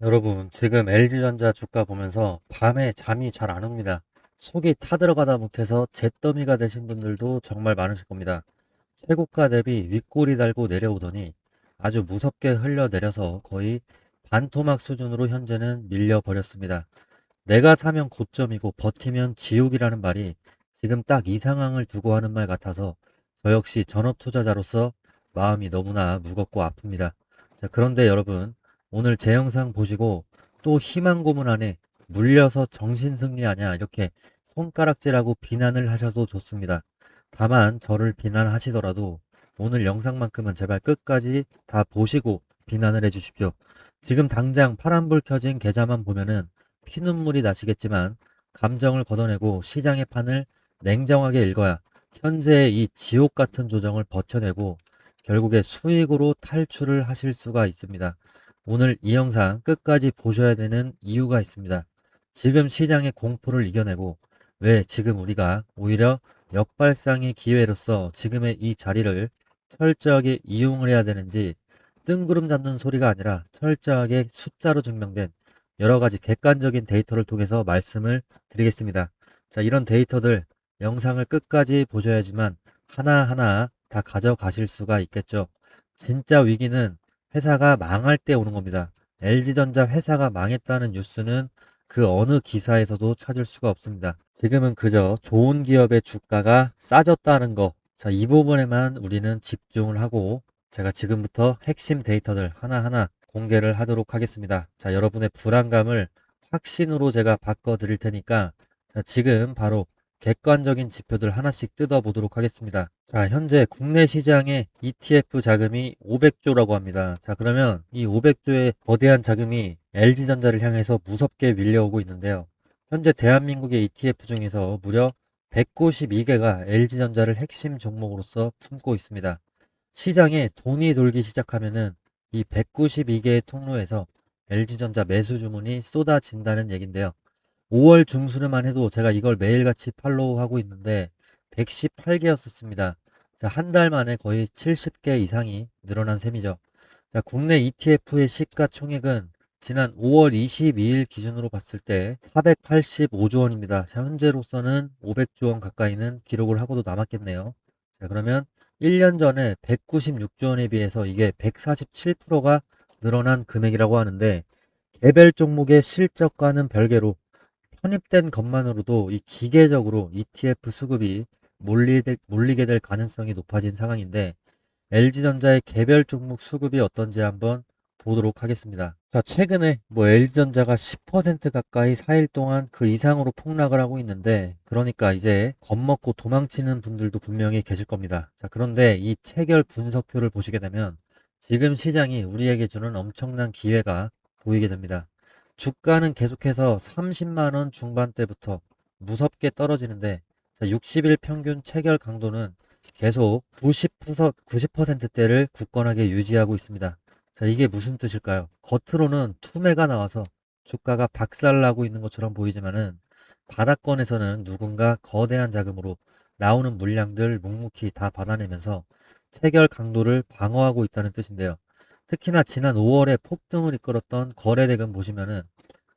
여러분, 지금 LG전자 주가 보면서 밤에 잠이 잘 안 옵니다. 속이 타들어가다 못해서 잿더미가 되신 분들도 정말 많으실 겁니다. 최고가 대비 윗골이 달고 내려오더니 아주 무섭게 흘러내려서 거의 반토막 수준으로 현재는 밀려버렸습니다. 내가 사면 고점이고 버티면 지옥이라는 말이 지금 딱 이 상황을 두고 하는 말 같아서 저 역시 전업 투자자로서 마음이 너무나 무겁고 아픕니다. 자, 그런데 여러분, 오늘 제 영상 보시고 또 희망 고문 안에 물려서 정신승리하냐 이렇게 손가락질하고 비난을 하셔도 좋습니다. 다만 저를 비난하시더라도 오늘 영상만큼은 제발 끝까지 다 보시고 비난을 해주십시오. 지금 당장 파란불 켜진 계좌만 보면은 피눈물이 나시겠지만 감정을 걷어내고 시장의 판을 냉정하게 읽어야 현재의 이 지옥 같은 조정을 버텨내고 결국에 수익으로 탈출을 하실 수가 있습니다. 오늘 이 영상 끝까지 보셔야 되는 이유가 있습니다. 지금 시장의 공포를 이겨내고 왜 지금 우리가 오히려 역발상의 기회로서 지금의 이 자리를 철저하게 이용을 해야 되는지 뜬구름 잡는 소리가 아니라 철저하게 숫자로 증명된 여러 가지 객관적인 데이터를 통해서 말씀을 드리겠습니다. 자, 이런 데이터들 영상을 끝까지 보셔야지만 하나하나 다 가져가실 수가 있겠죠. 진짜 위기는 회사가 망할 때 오는 겁니다. LG전자 회사가 망했다는 뉴스는 그 어느 기사에서도 찾을 수가 없습니다. 지금은 그저 좋은 기업의 주가가 싸졌다는 거. 자, 이 부분에만 우리는 집중을 하고 제가 지금부터 핵심 데이터들 하나하나 공개를 하도록 하겠습니다. 자, 여러분의 불안감을 확신으로 제가 바꿔 드릴 테니까 자, 지금 바로 객관적인 지표들 하나씩 뜯어 보도록 하겠습니다. 자, 현재 국내 시장의 ETF 자금이 500조라고 합니다. 자, 그러면 이 500조의 거대한 자금이 LG전자를 향해서 무섭게 밀려오고 있는데요. 현재 대한민국의 ETF 중에서 무려 192개가 LG전자를 핵심 종목으로서 품고 있습니다. 시장에 돈이 돌기 시작하면은 이 192개의 통로에서 LG전자 매수 주문이 쏟아진다는 얘긴데요. 5월 중순에만 해도 제가 이걸 매일같이 팔로우하고 있는데 118개였었습니다. 자, 한 달 만에 거의 70개 이상이 늘어난 셈이죠. 자, 국내 ETF의 시가총액은 지난 5월 22일 기준으로 봤을 때 485조 원입니다. 자, 현재로서는 500조 원 가까이는 기록을 하고도 남았겠네요. 자, 그러면 1년 전에 196조 원에 비해서 이게 147%가 늘어난 금액이라고 하는데 개별 종목의 실적과는 별개로 편입된 것만으로도 이 기계적으로 ETF 수급이 몰리게 될 가능성이 높아진 상황인데 LG전자의 개별 종목 수급이 어떤지 한번 보도록 하겠습니다. 자, 최근에 LG전자가 10% 가까이 4일 동안 그 이상으로 폭락을 하고 있는데 그러니까 이제 겁먹고 도망치는 분들도 분명히 계실 겁니다. 자, 그런데 이 체결 분석표를 보시게 되면 지금 시장이 우리에게 주는 엄청난 기회가 보이게 됩니다. 주가는 계속해서 30만원 중반대부터 무섭게 떨어지는데 60일 평균 체결 강도는 계속 90%대를 굳건하게 유지하고 있습니다. 자, 이게 무슨 뜻일까요? 겉으로는 투매가 나와서 주가가 박살나고 있는 것처럼 보이지만은 바닥권에서는 누군가 거대한 자금으로 나오는 물량들 묵묵히 다 받아내면서 체결 강도를 방어하고 있다는 뜻인데요. 특히나 지난 5월에 폭등을 이끌었던 거래대금 보시면은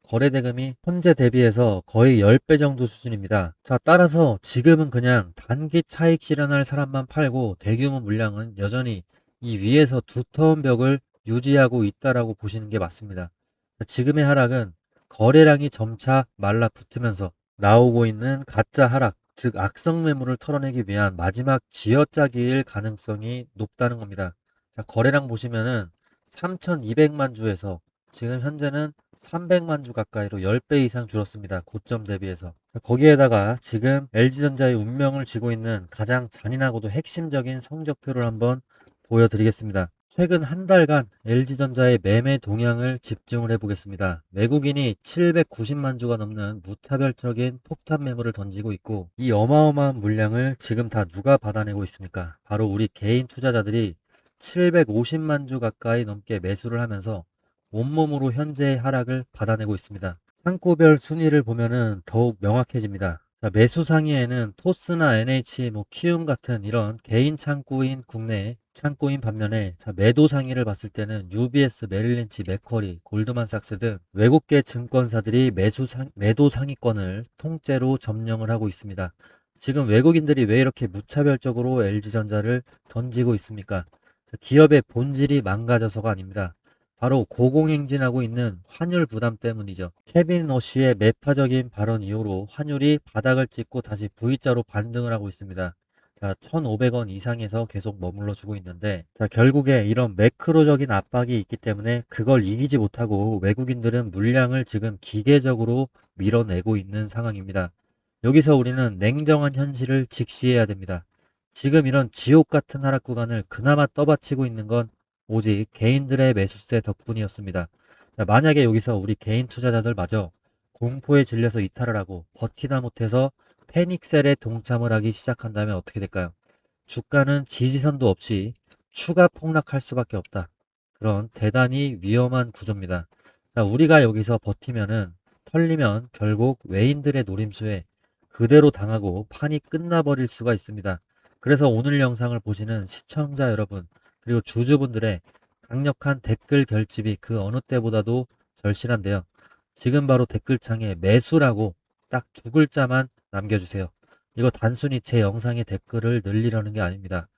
거래대금이 현재 대비해서 거의 10배 정도 수준입니다. 자, 따라서 지금은 그냥 단기 차익 실현할 사람만 팔고 대규모 물량은 여전히 이 위에서 두터운 벽을 유지하고 있다라고 보시는 게 맞습니다. 자, 지금의 하락은 거래량이 점차 말라붙으면서 나오고 있는 가짜 하락, 즉 악성 매물을 털어내기 위한 마지막 쥐어짜기일 가능성이 높다는 겁니다. 자, 거래량 보시면은 3,200만 주에서 지금 현재는 300만 주 가까이로 10배 이상 줄었습니다. 고점 대비해서. 거기에다가 지금 LG전자의 운명을 쥐고 있는 가장 잔인하고도 핵심적인 성적표를 한번 보여드리겠습니다. 최근 한 달간 LG전자의 매매 동향을 집중을 해보겠습니다. 외국인이 790만 주가 넘는 무차별적인 폭탄 매물을 던지고 있고 이 어마어마한 물량을 지금 다 누가 받아내고 있습니까? 바로 우리 개인 투자자들이 750만 주 가까이 넘게 매수를 하면서 온몸으로 현재의 하락을 받아내고 있습니다. 창구별 순위를 보면은 더욱 명확해집니다. 자, 매수 상위에는 토스나 NH, 키움 같은 이런 개인 창구인 국내 창구인 반면에 자, 매도 상위를 봤을 때는 UBS, 메릴린치, 맥쿼리, 골드만삭스 등 외국계 증권사들이 매도 상위권을 통째로 점령을 하고 있습니다. 지금 외국인들이 왜 이렇게 무차별적으로 LG전자를 던지고 있습니까? 자, 기업의 본질이 망가져서가 아닙니다. 바로 고공행진하고 있는 환율 부담 때문이죠. 케빈 러시의 매파적인 발언 이후로 환율이 바닥을 찍고 다시 V자로 반등을 하고 있습니다. 자, 1,500원 이상에서 계속 머물러 주고 있는데, 자, 결국에 이런 매크로적인 압박이 있기 때문에 그걸 이기지 못하고 외국인들은 물량을 지금 기계적으로 밀어내고 있는 상황입니다. 여기서 우리는 냉정한 현실을 직시해야 됩니다. 지금 이런 지옥 같은 하락 구간을 그나마 떠받치고 있는 건 오직 개인들의 매수세 덕분이었습니다. 자, 만약에 여기서 우리 개인 투자자들마저 공포에 질려서 이탈을 하고 버티다 못해서 패닉셀에 동참을 하기 시작한다면 어떻게 될까요? 주가는 지지선도 없이 추가 폭락할 수밖에 없다. 그런 대단히 위험한 구조입니다. 자, 우리가 여기서 버티면은 털리면 결국 외인들의 노림수에 그대로 당하고 판이 끝나버릴 수가 있습니다. 그래서 오늘 영상을 보시는 시청자 여러분, 그리고 주주분들의 강력한 댓글 결집이 그 어느 때보다도 절실한데요. 지금 바로 댓글창에 매수라고 딱 두 글자만 남겨주세요. 이거 단순히 제 영상에 댓글을 늘리려는 게 아닙니다.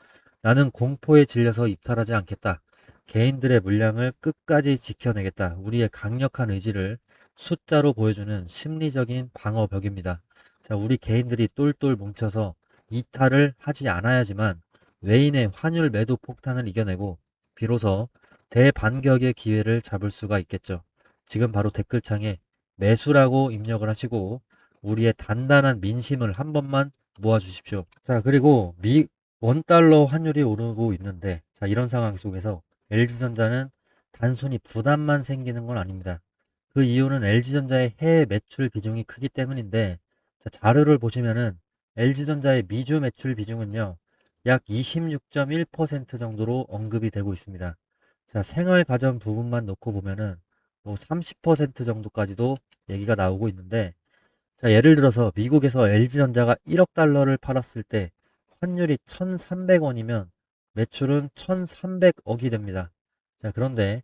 나는 공포에 질려서 이탈하지 않겠다. 개인들의 물량을 끝까지 지켜내겠다. 우리의 강력한 의지를 숫자로 보여주는 심리적인 방어벽입니다. 자, 우리 개인들이 똘똘 뭉쳐서 이탈을 하지 않아야지만 외인의 환율 매도 폭탄을 이겨내고 비로소 대반격의 기회를 잡을 수가 있겠죠. 지금 바로 댓글창에 매수라고 입력을 하시고 우리의 단단한 민심을 한 번만 모아주십시오. 자, 그리고 원달러 환율이 오르고 있는데 자, 이런 상황 속에서 LG전자는 단순히 부담만 생기는 건 아닙니다. 그 이유는 LG전자의 해외 매출 비중이 크기 때문인데 자, 자료를 보시면은 LG전자의 미주 매출 비중은요. 약 26.1% 정도로 언급이 되고 있습니다. 자, 생활 가전 부분만 놓고 보면은 뭐 30% 정도까지도 얘기가 나오고 있는데 자, 예를 들어서 미국에서 LG전자가 1억 달러를 팔았을 때 환율이 1,300원이면 매출은 1,300억이 됩니다. 자, 그런데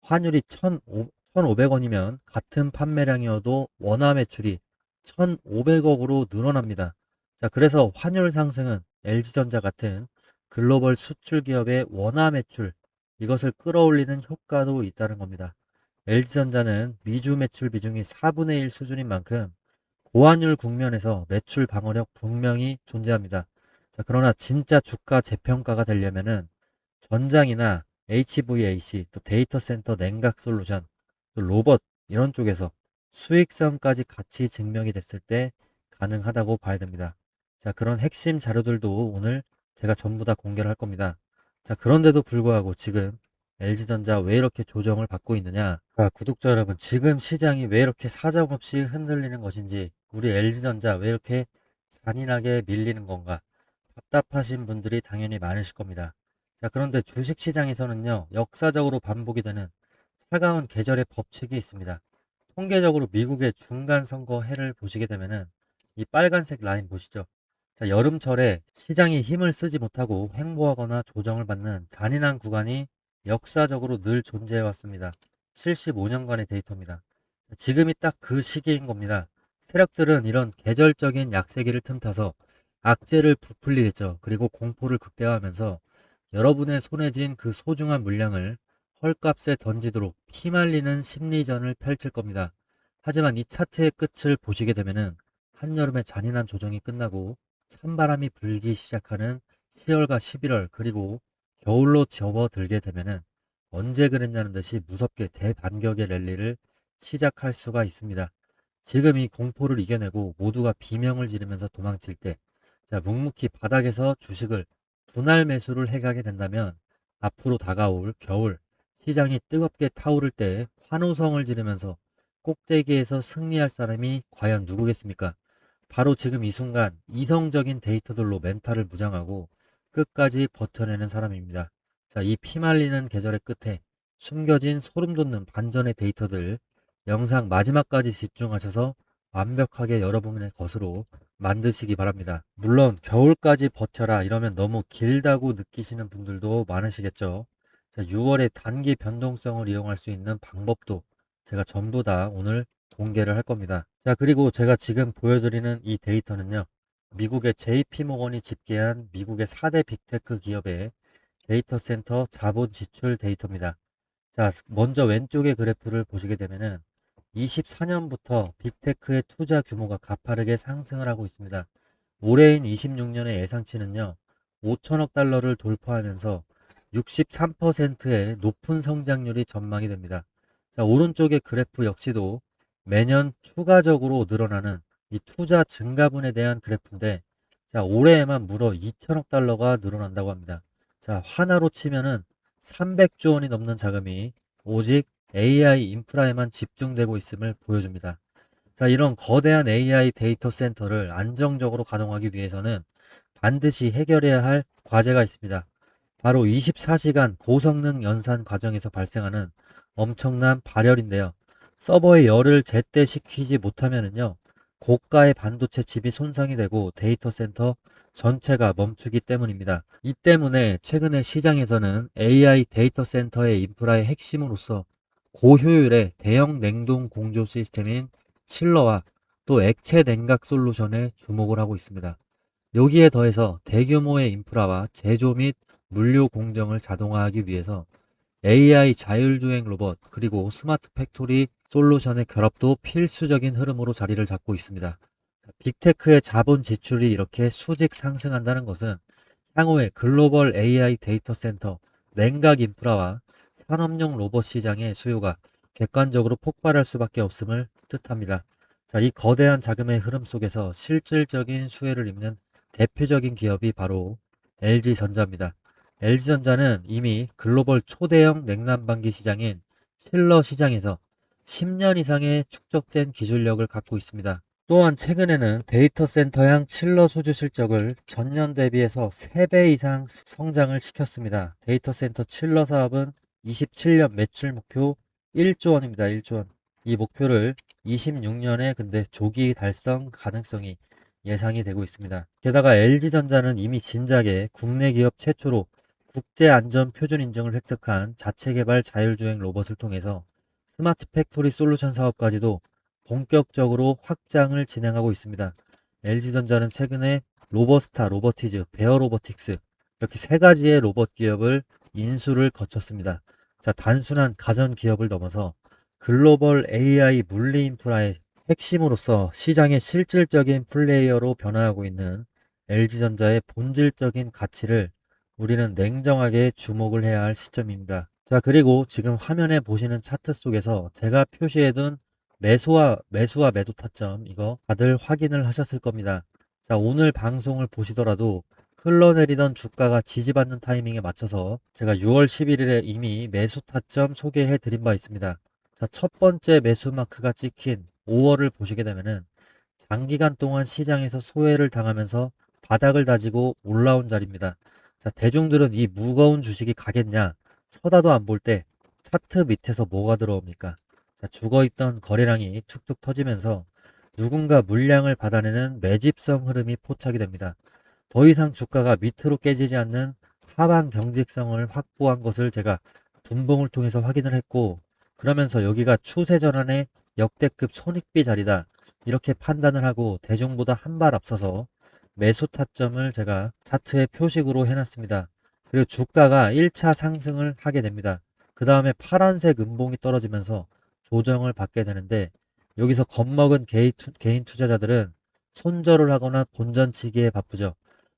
환율이 1,500원이면 같은 판매량이어도 원화 매출이 1,500억으로 늘어납니다. 자, 그래서 환율 상승은 LG전자 같은 글로벌 수출 기업의 원화 매출, 이것을 끌어올리는 효과도 있다는 겁니다. LG전자는 미주 매출 비중이 4분의 1 수준인 만큼 고환율 국면에서 매출 방어력 분명히 존재합니다. 자, 그러나 진짜 주가 재평가가 되려면은 전장이나 HVAC, 또 데이터 센터 냉각 솔루션, 또 로봇 이런 쪽에서 수익성까지 같이 증명이 됐을 때 가능하다고 봐야 됩니다. 자, 그런 핵심 자료들도 오늘 제가 전부 다 공개를 할 겁니다. 자, 그런데도 불구하고 지금 LG전자 왜 이렇게 조정을 받고 있느냐? 자, 구독자 여러분, 지금 시장이 왜 이렇게 사정없이 흔들리는 것인지, 우리 LG전자 왜 이렇게 잔인하게 밀리는 건가? 답답하신 분들이 당연히 많으실 겁니다. 자, 그런데 주식시장에서는요, 역사적으로 반복이 되는 차가운 계절의 법칙이 있습니다. 통계적으로 미국의 중간선거 해를 보시게 되면은 이 빨간색 라인 보시죠. 자, 여름철에 시장이 힘을 쓰지 못하고 횡보하거나 조정을 받는 잔인한 구간이 역사적으로 늘 존재해 왔습니다. 75년간의 데이터입니다. 지금이 딱 그 시기인 겁니다. 세력들은 이런 계절적인 약세기를 틈타서 악재를 부풀리겠죠. 그리고 공포를 극대화하면서 여러분의 손에 쥔 그 소중한 물량을 헐값에 던지도록 피말리는 심리전을 펼칠 겁니다. 하지만 이 차트의 끝을 보시게 되면은 한여름의 잔인한 조정이 끝나고 찬바람이 불기 시작하는 10월과 11월 그리고 겨울로 접어들게 되면은 언제 그랬냐는 듯이 무섭게 대반격의 랠리를 시작할 수가 있습니다. 지금 이 공포를 이겨내고 모두가 비명을 지르면서 도망칠 때 자, 묵묵히 바닥에서 주식을 분할 매수를 해가게 된다면 앞으로 다가올 겨울 시장이 뜨겁게 타오를 때 환호성을 지르면서 꼭대기에서 승리할 사람이 과연 누구겠습니까? 바로 지금 이 순간 이성적인 데이터들로 멘탈을 무장하고 끝까지 버텨내는 사람입니다. 자, 이 피말리는 계절의 끝에 숨겨진 소름 돋는 반전의 데이터들 영상 마지막까지 집중하셔서 완벽하게 여러분의 것으로 만드시기 바랍니다. 물론 겨울까지 버텨라 이러면 너무 길다고 느끼시는 분들도 많으시겠죠. 자, 6월의 단기 변동성을 이용할 수 있는 방법도 제가 전부 다 오늘 공개를 할 겁니다. 자, 그리고 제가 지금 보여드리는 이 데이터는요. 미국의 JP모건이 집계한 미국의 4대 빅테크 기업의 데이터 센터 자본 지출 데이터입니다. 자, 먼저 왼쪽의 그래프를 보시게 되면은 24년부터 빅테크의 투자 규모가 가파르게 상승을 하고 있습니다. 올해인 26년의 예상치는요, 5천억 달러를 돌파하면서 63%의 높은 성장률이 전망이 됩니다. 자, 오른쪽의 그래프 역시도 매년 추가적으로 늘어나는 이 투자 증가분에 대한 그래프인데, 자, 올해에만 무려 2천억 달러가 늘어난다고 합니다. 자, 하나로 치면은 300조 원이 넘는 자금이 오직 AI 인프라에만 집중되고 있음을 보여줍니다. 자, 이런 거대한 AI 데이터 센터를 안정적으로 가동하기 위해서는 반드시 해결해야 할 과제가 있습니다. 바로 24시간 고성능 연산 과정에서 발생하는 엄청난 발열인데요. 서버의 열을 제때시키지 못하면요, 고가의 반도체 칩이 손상이 되고 데이터 센터 전체가 멈추기 때문입니다. 이 때문에 최근에 시장에서는 AI 데이터 센터의 인프라의 핵심으로서 고효율의 대형 냉동 공조 시스템인 칠러와 또 액체 냉각 솔루션에 주목을 하고 있습니다. 여기에 더해서 대규모의 인프라와 제조 및 물류 공정을 자동화하기 위해서 AI 자율주행 로봇 그리고 스마트 팩토리 솔루션의 결합도 필수적인 흐름으로 자리를 잡고 있습니다. 빅테크의 자본 지출이 이렇게 수직 상승한다는 것은 향후에 글로벌 AI 데이터 센터, 냉각 인프라와 산업용 로봇 시장의 수요가 객관적으로 폭발할 수밖에 없음을 뜻합니다. 자, 이 거대한 자금의 흐름 속에서 실질적인 수혜를 입는 대표적인 기업이 바로 LG전자입니다. LG전자는 이미 글로벌 초대형 냉난방기 시장인 칠러 시장에서 10년 이상의 축적된 기술력을 갖고 있습니다. 또한 최근에는 데이터 센터형 칠러 수주 실적을 전년 대비해서 3배 이상 성장을 시켰습니다. 데이터 센터 칠러 사업은 27년 매출 목표 1조 원입니다. 1조 원. 이 목표를 26년에 근데 조기 달성 가능성이 예상이 되고 있습니다. 게다가 LG전자는 이미 진작에 국내 기업 최초로 국제안전표준 인증을 획득한 자체 개발 자율주행 로봇을 통해서 스마트 팩토리 솔루션 사업까지도 본격적으로 확장을 진행하고 있습니다. LG전자는 최근에 로버스타, 로보티즈, 베어로보틱스 이렇게 세 가지의 로봇 기업을 인수를 거쳤습니다. 자, 단순한 가전 기업을 넘어서 글로벌 AI 물리 인프라의 핵심으로서 시장의 실질적인 플레이어로 변화하고 있는 LG전자의 본질적인 가치를 우리는 냉정하게 주목을 해야 할 시점입니다. 자, 그리고 지금 화면에 보시는 차트 속에서 제가 표시해둔 매수와 매도 타점 이거 다들 확인을 하셨을 겁니다. 자, 오늘 방송을 보시더라도 흘러내리던 주가가 지지받는 타이밍에 맞춰서 제가 6월 11일에 이미 매수 타점 소개해 드린 바 있습니다. 자, 첫 번째 매수 마크가 찍힌 5월을 보시게 되면은 장기간 동안 시장에서 소외를 당하면서 바닥을 다지고 올라온 자리입니다. 자, 대중들은 이 무거운 주식이 가겠냐? 쳐다도 안 볼 때 차트 밑에서 뭐가 들어옵니까? 자, 죽어있던 거래량이 툭툭 터지면서 누군가 물량을 받아내는 매집성 흐름이 포착이 됩니다. 더 이상 주가가 밑으로 깨지지 않는 하방 경직성을 확보한 것을 제가 분봉을 통해서 확인을 했고, 그러면서 여기가 추세 전환의 역대급 손익비 자리다 이렇게 판단을 하고 대중보다 한 발 앞서서 매수 타점을 제가 차트에 표식으로 해놨습니다. 그리고 주가가 1차 상승을 하게 됩니다. 그 다음에 파란색 음봉이 떨어지면서 조정을 받게 되는데, 여기서 겁먹은 개인 투자자들은 손절을 하거나 본전치기에 바쁘죠.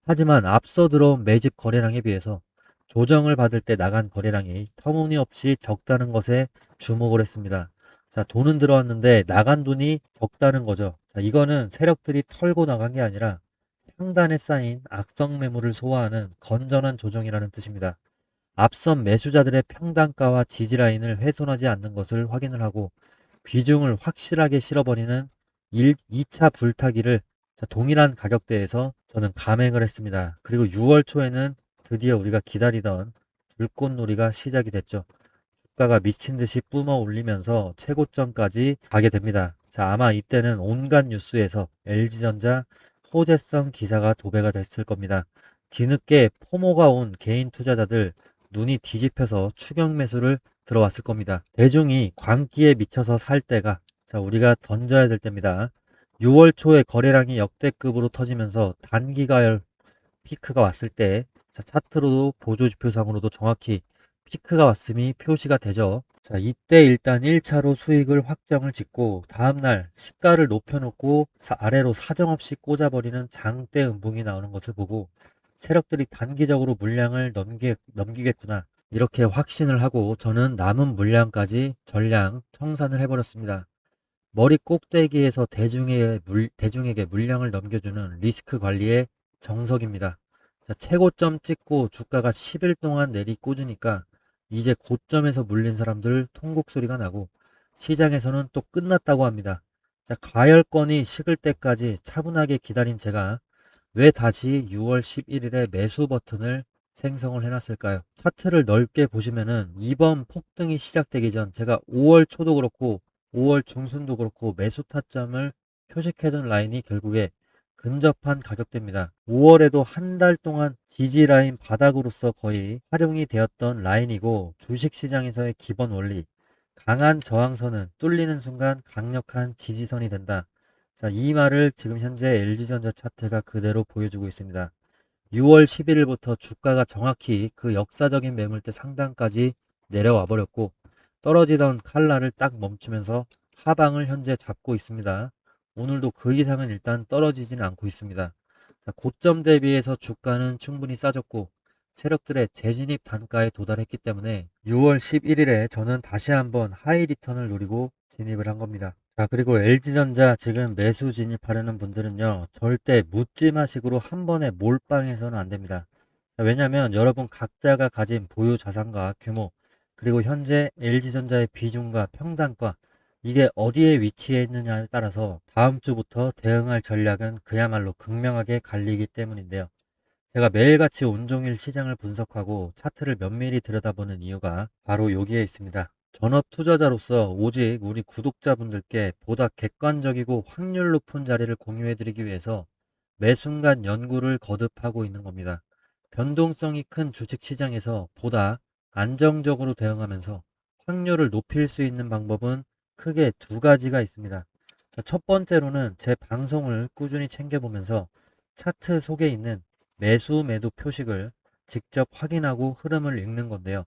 하지만 앞서 들어온 매집 거래량에 비해서 조정을 받을 때 나간 거래량이 터무니없이 적다는 것에 주목을 했습니다. 자, 돈은 들어왔는데 나간 돈이 적다는 거죠. 자, 이거는 세력들이 털고 나간 게 아니라 상단에 쌓인 악성 매물을 소화하는 건전한 조정이라는 뜻입니다. 앞선 매수자들의 평단가와 지지라인을 훼손하지 않는 것을 확인을 하고 비중을 확실하게 실어버리는 2차 불타기를 동일한 가격대에서 저는 감행을 했습니다. 그리고 6월 초에는 드디어 우리가 기다리던 불꽃놀이가 시작이 됐죠. 주가가 미친 듯이 뿜어 올리면서 최고점까지 가게 됩니다. 자, 아마 이때는 온갖 뉴스에서 LG전자 호재성 기사가 도배가 됐을 겁니다. 뒤늦게 포모가 온 개인 투자자들 눈이 뒤집혀서 추격 매수를 들어왔을 겁니다. 대중이 광기에 미쳐서 살 때가 우리가 던져야 될 때입니다. 6월 초에 거래량이 역대급으로 터지면서 단기가열 피크가 왔을 때 차트로도 보조지표상으로도 정확히 피크가 왔음이 표시가 되죠. 이때 일단 1차로 수익을 확정을 짓고 다음날 시가를 높여놓고 아래로 사정없이 꽂아버리는 장대 음봉이 나오는 것을 보고 세력들이 단기적으로 물량을 넘기겠구나 이렇게 확신을 하고 저는 남은 물량까지 전량 청산을 해버렸습니다. 머리 꼭대기에서 대중에게 물량을 넘겨주는 리스크 관리의 정석입니다. 최고점 찍고 주가가 10일 동안 내리 꽂으니까 이제 고점에서 물린 사람들 통곡 소리가 나고 시장에서는 또 끝났다고 합니다. 가열권이 식을 때까지 차분하게 기다린 제가 왜 다시 6월 11일에 매수 버튼을 생성을 해놨을까요? 차트를 넓게 보시면은 이번 폭등이 시작되기 전 제가 5월 초도 그렇고 5월 중순도 그렇고 매수 타점을 표식해둔 라인이 결국에 근접한 가격대입니다. 5월에도 한 달 동안 지지 라인 바닥으로서 거의 활용이 되었던 라인이고 주식시장에서의 기본 원리 강한 저항선은 뚫리는 순간 강력한 지지선이 된다. 이 말을 지금 현재 LG전자 차트가 그대로 보여주고 있습니다. 6월 11일부터 주가가 정확히 그 역사적인 매물대 상단까지 내려와 버렸고 떨어지던 칼날을 딱 멈추면서 하방을 현재 잡고 있습니다. 오늘도 그 이상은 일단 떨어지지는 않고 있습니다. 고점 대비해서 주가는 충분히 싸졌고 세력들의 재진입 단가에 도달했기 때문에 6월 11일에 저는 다시 한번 하이 리턴을 노리고 진입을 한 겁니다. 그리고 LG전자 지금 매수 진입하려는 분들은요, 절대 묻지마식으로 한 번에 몰빵해서는 안 됩니다. 왜냐하면 여러분 각자가 가진 보유 자산과 규모, 그리고 현재 LG전자의 비중과 평단가, 이게 어디에 위치해 있느냐에 따라서 다음 주부터 대응할 전략은 그야말로 극명하게 갈리기 때문인데요. 제가 매일같이 온종일 시장을 분석하고 차트를 면밀히 들여다보는 이유가 바로 여기에 있습니다. 전업 투자자로서 오직 우리 구독자분들께 보다 객관적이고 확률 높은 자리를 공유해드리기 위해서 매 순간 연구를 거듭하고 있는 겁니다. 변동성이 큰 주식시장에서 보다 안정적으로 대응하면서 확률을 높일 수 있는 방법은 크게 두 가지가 있습니다. 첫 번째로는 제 방송을 꾸준히 챙겨보면서 차트 속에 있는 매수 매도 표식을 직접 확인하고 흐름을 읽는 건데요.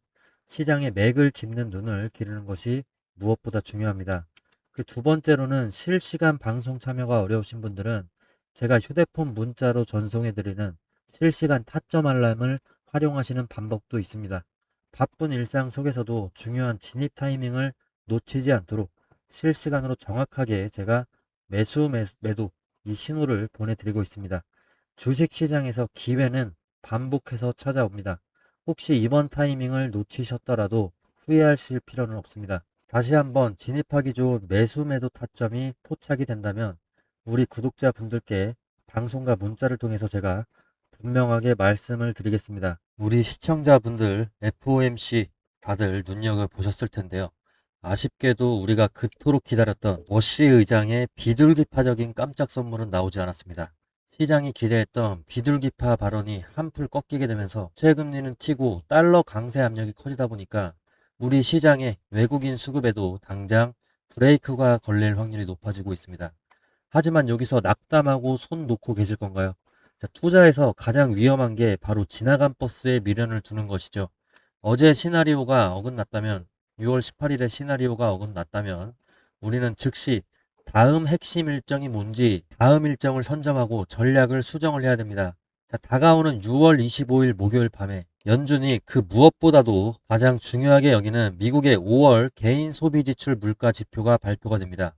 시장의 맥을 짚는 눈을 기르는 것이 무엇보다 중요합니다. 그 두 번째로는 실시간 방송 참여가 어려우신 분들은 제가 휴대폰 문자로 전송해드리는 실시간 타점 알람을 활용하시는 방법도 있습니다. 바쁜 일상 속에서도 중요한 진입 타이밍을 놓치지 않도록 실시간으로 정확하게 제가 매도 이 신호를 보내드리고 있습니다. 주식시장에서 기회는 반복해서 찾아옵니다. 혹시 이번 타이밍을 놓치셨더라도 후회하실 필요는 없습니다. 다시 한번 진입하기 좋은 매수 매도 타점이 포착이 된다면 우리 구독자분들께 방송과 문자를 통해서 제가 분명하게 말씀을 드리겠습니다. 우리 시청자분들 FOMC 다들 눈여겨보셨을 텐데요. 아쉽게도 우리가 그토록 기다렸던 워시 의장의 비둘기파적인 깜짝 선물은 나오지 않았습니다. 시장이 기대했던 비둘기파 발언이 한풀 꺾이게 되면서 최금리는 튀고 달러 강세 압력이 커지다 보니까 우리 시장의 외국인 수급에도 당장 브레이크가 걸릴 확률이 높아지고 있습니다. 하지만 여기서 낙담하고 손 놓고 계실 건가요? 투자에서 가장 위험한 게 바로 지나간 버스에 미련을 두는 것이죠. 어제 시나리오가 어긋났다면 6월 18일에 시나리오가 어긋났다면 우리는 즉시 다음 핵심 일정이 뭔지 다음 일정을 선점하고 전략을 수정을 해야 됩니다. 다가오는 6월 25일 목요일 밤에 연준이 그 무엇보다도 가장 중요하게 여기는 미국의 5월 개인 소비 지출 물가 지표가 발표가 됩니다.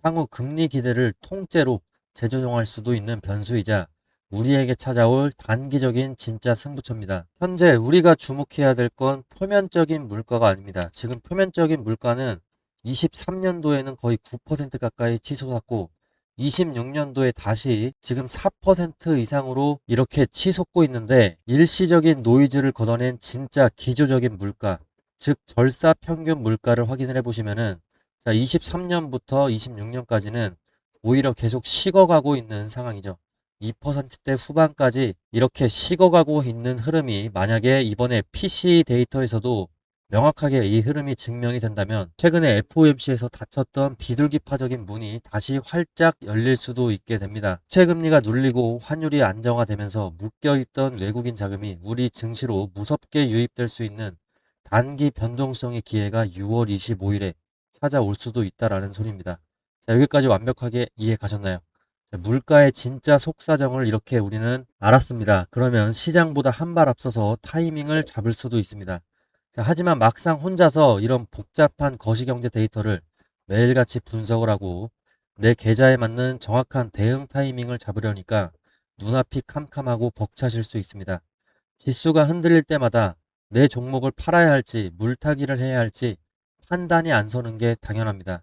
향후 금리 기대를 통째로 재조정할 수도 있는 변수이자 우리에게 찾아올 단기적인 진짜 승부처입니다. 현재 우리가 주목해야 될 건 표면적인 물가가 아닙니다. 지금 표면적인 물가는 23년도에는 거의 9% 가까이 치솟았고 26년도에 다시 지금 4% 이상으로 이렇게 치솟고 있는데 일시적인 노이즈를 걷어낸 진짜 기조적인 물가, 즉 절사 평균 물가를 확인을 해보시면은 23년부터 26년까지는 오히려 계속 식어가고 있는 상황이죠. 2%대 후반까지 이렇게 식어가고 있는 흐름이 만약에 이번에 PC 데이터에서도 명확하게 이 흐름이 증명이 된다면 최근에 FOMC에서 닫혔던 비둘기파적인 문이 다시 활짝 열릴 수도 있게 됩니다. 최금리가 눌리고 환율이 안정화되면서 묶여있던 외국인 자금이 우리 증시로 무섭게 유입될 수 있는 단기 변동성의 기회가 6월 25일에 찾아올 수도 있다라는 소리입니다. 자, 여기까지 완벽하게 이해 가셨나요? 자, 물가의 진짜 속사정을 이렇게 우리는 알았습니다. 그러면 시장보다 한 발 앞서서 타이밍을 잡을 수도 있습니다. 자, 하지만 막상 혼자서 이런 복잡한 거시경제 데이터를 매일같이 분석을 하고 내 계좌에 맞는 정확한 대응 타이밍을 잡으려니까 눈앞이 캄캄하고 벅차실 수 있습니다. 지수가 흔들릴 때마다 내 종목을 팔아야 할지 물타기를 해야 할지 판단이 안 서는 게 당연합니다.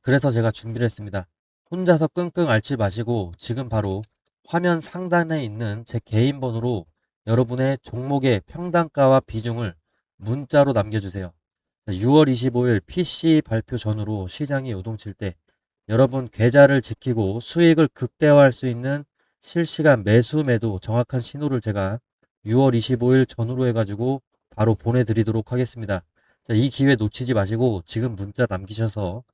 그래서 제가 준비를 했습니다. 혼자서 끙끙 앓지 마시고 지금 바로 화면 상단에 있는 제 개인 번호로 여러분의 종목의 평단가와 비중을 문자로 남겨주세요. 6월 25일 PC 발표 전후로 시장이 요동칠 때 여러분 계좌를 지키고 수익을 극대화할 수 있는 실시간 매수 매도 정확한 신호를 제가 6월 25일 전후로 해가지고 바로 보내드리도록 하겠습니다. 자, 이 기회 놓치지 마시고 지금 문자 남기셔서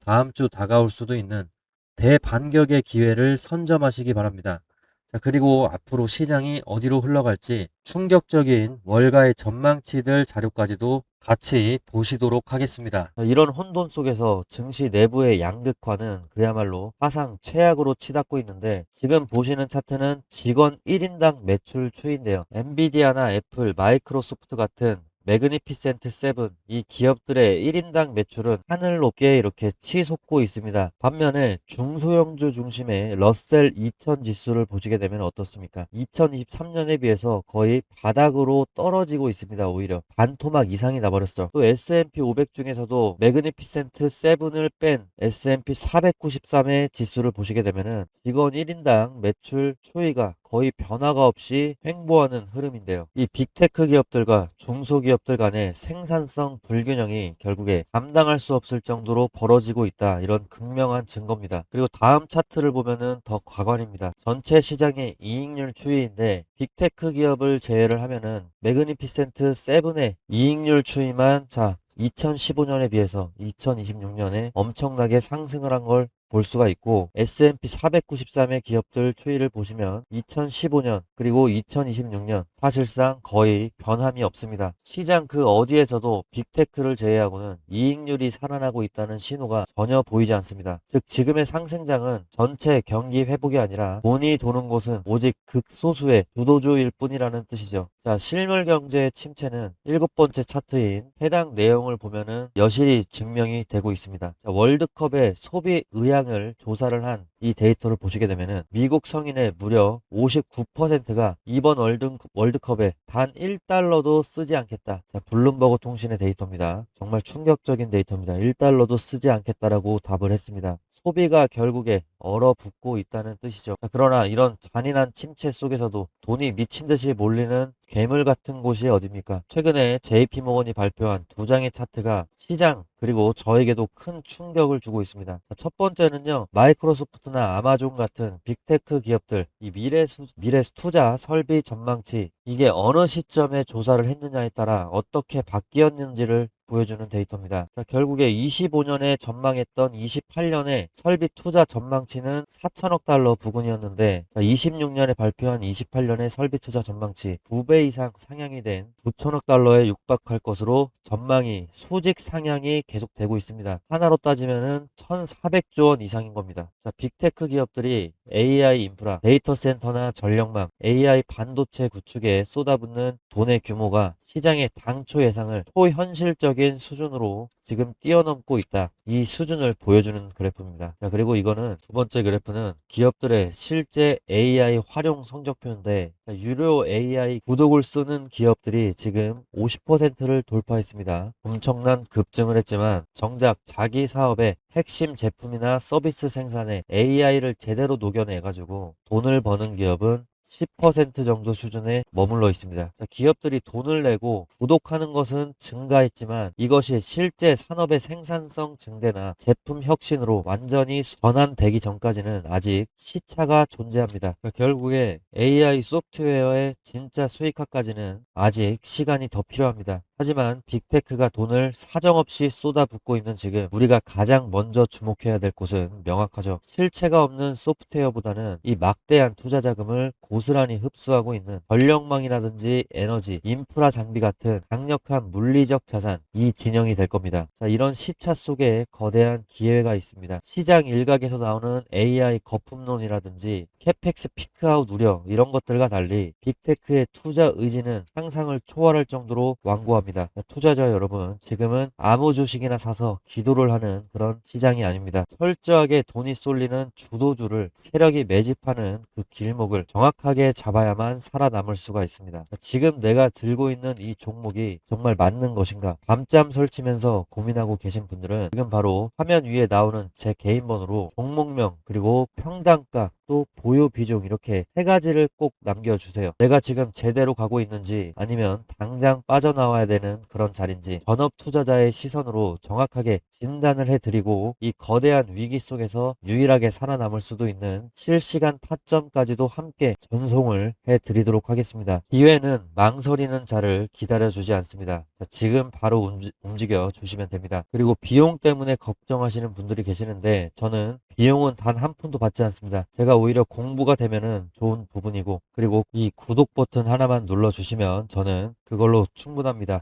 다음 주 다가올 수도 있는 대반격의 기회를 선점하시기 바랍니다. 자, 그리고 앞으로 시장이 어디로 흘러갈지 충격적인 월가의 전망치들 자료까지도 같이 보시도록 하겠습니다. 이런 혼돈 속에서 증시 내부의 양극화는 그야말로 사상 최악으로 치닫고 있는데 지금 보시는 차트는 직원 1인당 매출 추이인데요. 엔비디아나 애플, 마이크로소프트 같은 매그니피센트 세븐 이 기업들의 1인당 매출은 하늘 높게 이렇게 치솟고 있습니다. 반면에 중소형주 중심의 러셀 2000 지수를 보시게 되면 어떻습니까? 2023년에 비해서 거의 바닥으로 떨어지고 있습니다. 오히려 반토막 이상이 나버렸어. 또 S&P 500 중에서도 매그니피센트 세븐을 뺀 S&P 493의 지수를 보시게 되면은 직원 1인당 매출 추이가 거의 변화가 없이 횡보하는 흐름인데요. 이 빅테크 기업들과 중소기업들 간의 생산성 불균형이 결국에 감당할 수 없을 정도로 벌어지고 있다. 이런 극명한 증거입니다. 그리고 다음 차트를 보면은 더 과관입니다. 전체 시장의 이익률 추이인데 빅테크 기업을 제외를 하면은 매그니피센트 세븐의 이익률 추이만 2015년에 비해서 2026년에 엄청나게 상승을 한 걸 볼 수가 있고 S&P 493의 기업들 추이를 보시면 2015년 그리고 2026년 사실상 거의 변함이 없습니다. 시장 그 어디에서도 빅테크를 제외하고는 이익률이 살아나고 있다는 신호가 전혀 보이지 않습니다. 즉 지금의 상승장은 전체 경기 회복이 아니라 돈이 도는 곳은 오직 극소수의 주도주일 뿐이라는 뜻이죠. 자, 실물 경제의 침체는 7번째 차트인 해당 내용을 보면은 여실히 증명이 되고 있습니다. 자, 월드컵의 소비 의향을 조사를 한 이 데이터를 보시게 되면은 미국 성인의 무려 59%가 이번 월드컵에 단 1달러도 쓰지 않겠다. 자, 블룸버그 통신의 데이터입니다. 정말 충격적인 데이터입니다. 1달러도 쓰지 않겠다라고 답을 했습니다. 소비가 결국에 얼어붙고 있다는 뜻이죠. 자, 그러나 이런 잔인한 침체 속에서도 돈이 미친 듯이 몰리는 괴물 같은 곳이 어딥니까? 최근에 JP모건이 발표한 두 장의 차트가 시장 그리고 저에게도 큰 충격을 주고 있습니다. 자, 첫 번째는요. 마이크로소프트나 아마존 같은 빅테크 기업들 이 미래 투자 설비 전망치 이게 어느 시점에 조사를 했느냐에 따라 어떻게 바뀌었는지를 보여주는 데이터입니다. 자, 결국에 25년에 전망했던 28년에 설비 투자 전망치는 4천억 달러 부근이었는데 26년에 발표한 28년의 설비 투자 전망치 2배 이상 상향이 된 9천억 달러에 육박할 것으로 전망이 수직 상향이 계속되고 있습니다. 하나로 따지면은 1,400조 원 이상인 겁니다. 자, 빅테크 기업들이 AI 인프라, 데이터 센터나 전력망, AI 반도체 구축에 쏟아붓는 돈의 규모가 시장의 당초 예상을 초현실적인 수준으로 지금 뛰어넘고 있다. 이 수준을 보여주는 그래프입니다. 자, 그리고 이거는 두 번째 그래프는 기업들의 실제 AI 활용 성적표인데 유료 AI 구독을 쓰는 기업들이 지금 50%를 돌파했습니다. 엄청난 급증을 했지만 정작 자기 사업의 핵심 제품이나 서비스 생산에 AI를 제대로 녹여내가지고 돈을 버는 기업은 10% 정도 수준에 머물러 있습니다. 자, 기업들이 돈을 내고 구독하는 것은 증가했지만 이것이 실제 산업의 생산성 증대나 제품 혁신으로 완전히 전환되기 전까지는 아직 시차가 존재합니다. 그러니까 결국에 AI 소프트웨어의 진짜 수익화까지는 아직 시간이 더 필요합니다. 하지만 빅테크가 돈을 사정없이 쏟아붓고 있는 지금 우리가 가장 먼저 주목해야 될 곳은 명확하죠. 실체가 없는 소프트웨어보다는 이 막대한 투자 자금을 고스란히 흡수하고 있는 전력망이라든지 에너지, 인프라 장비 같은 강력한 물리적 자산, 이 진영이 될 겁니다. 자, 이런 시차 속에 거대한 기회가 있습니다. 시장 일각에서 나오는 AI 거품론이라든지 캐펙스 피크아웃 우려 이런 것들과 달리 빅테크의 투자 의지는 상상을 초월할 정도로 완고합니다. 투자자 여러분, 지금은 아무 주식이나 사서 기도를 하는 그런 시장이 아닙니다. 철저하게 돈이 쏠리는 주도주를 세력이 매집하는 그 길목을 정확하게 잡아야만 살아남을 수가 있습니다. 지금 내가 들고 있는 이 종목이 정말 맞는 것인가? 밤잠 설치면서 고민하고 계신 분들은 지금 바로 화면 위에 나오는 제 개인 번호로 종목명 그리고 평단가 또 보유 비중 이렇게 세 가지를 꼭 남겨주세요. 내가 지금 제대로 가고 있는지 아니면 당장 빠져나와야 되는 그런 자리인지 전업 투자자의 시선으로 정확하게 진단을 해드리고 이 거대한 위기 속에서 유일하게 살아남을 수도 있는 실시간 타점까지도 함께 전송을 해드리도록 하겠습니다. 기회는 망설이는 자를 기다려주지 않습니다. 자, 지금 바로 움직여 주시면 됩니다. 그리고 비용 때문에 걱정하시는 분들이 계시는데 저는 비용은 단 한 푼도 받지 않습니다. 제가 오히려 공부가 되면은 좋은 부분이고 그리고 이 구독 버튼 하나만 눌러주시면 저는 그걸로 충분합니다.